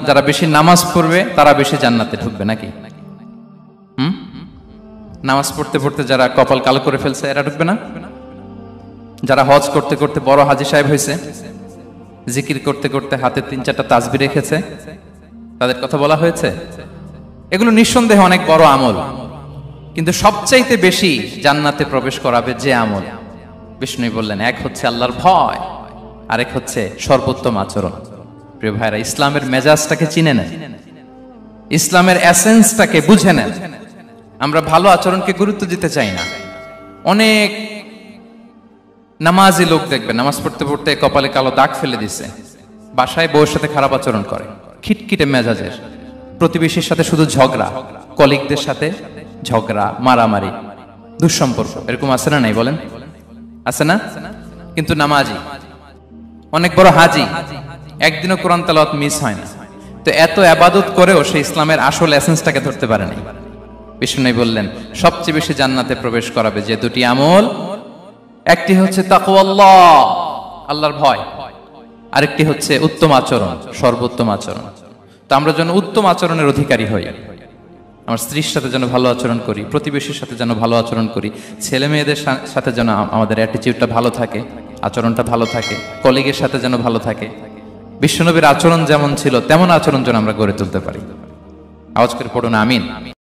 যারা বেশি নামাজ পড়বে তারা বেশি জান্নাতে ঢুকবে নাকি? নামাজ পড়তে পড়তে যারা কপাল কালো করে ফেলছে এরা ঢুকবে না? যারা হজ করতে করতে বড় হাজী সাহেব হয়েছে, জিকির করতে করতে হাতে 3-4টা তাসবিহ রেখেছে, তাদের কথা বলা হয়েছে। এগুলো নিঃসন্দেহে অনেক বড় আমল, কিন্তু সবচাইতে বেশি জান্নাতে প্রবেশ করাবে যে আমল, বিষ্ণু বললেন, এক হচ্ছে আল্লাহর ভয়, আরেক হচ্ছে সর্বোত্তম আচরণ। প্রিয় ভাইরা, ইসলামের মেজাজটাকে চিনে নেন, ইসলামের এসেন্সটাকে বুঝে নেন। আমরা ভালো আচরণকে গুরুত্ব দিতে চাই না। অনেক নামাজি লোক দেখবেন নামাজ পড়তে পড়তে কপালে কালো দাগ ফেলে দিছে, বাসায় বউয়ের সাথে খারাপ আচরণ করে, খিটখিটে মেজাজের, প্রতিবেশীর সাথে শুধু ঝগড়া, কলিগদের সাথে ঝগড়া, মারামারি, দুঃসম্পর্ক, এরকম আছে না নাই বলেন? আছে না? কিন্তু নামাজি, অনেক বড় হাজি, একদিনও কোরআন তেলাওয়াত মিস হয় না। তো এত ইবাদত করেও সে ইসলামের আসল এসেন্সটাকে ধরতে পারে নাই। বিষ্ণু বললেন, সবচেয়ে বেশি জান্নাতে প্রবেশ করাবে যে দুটি আমল, একটি হচ্ছে তাকওয়াল্লাহ, আল্লাহর ভয়, আরেকটি হচ্ছে উত্তম আচরণ, সর্বোত্তম আচরণ। তো আমরা যেন উত্তম আচরণের অধিকারী হই। আমার স্ত্রীর সাথে যেন ভালো আচরণ করি, প্রতিবেশীর সাথে যেন ভালো আচরণ করি, ছেলে মেয়েদের সাথে যেন আমাদের অ্যাটিটিউডটা ভালো থাকে, আচরণটা ভালো থাকে, কলিগের সাথে যেন ভালো থাকে। বিশ্বনবীর আচরণ যেমন ছিল তেমন আচরণ যেন আমরা গড়ে তুলতে পারি। আওয়াজ করে পড়ুন আমিন।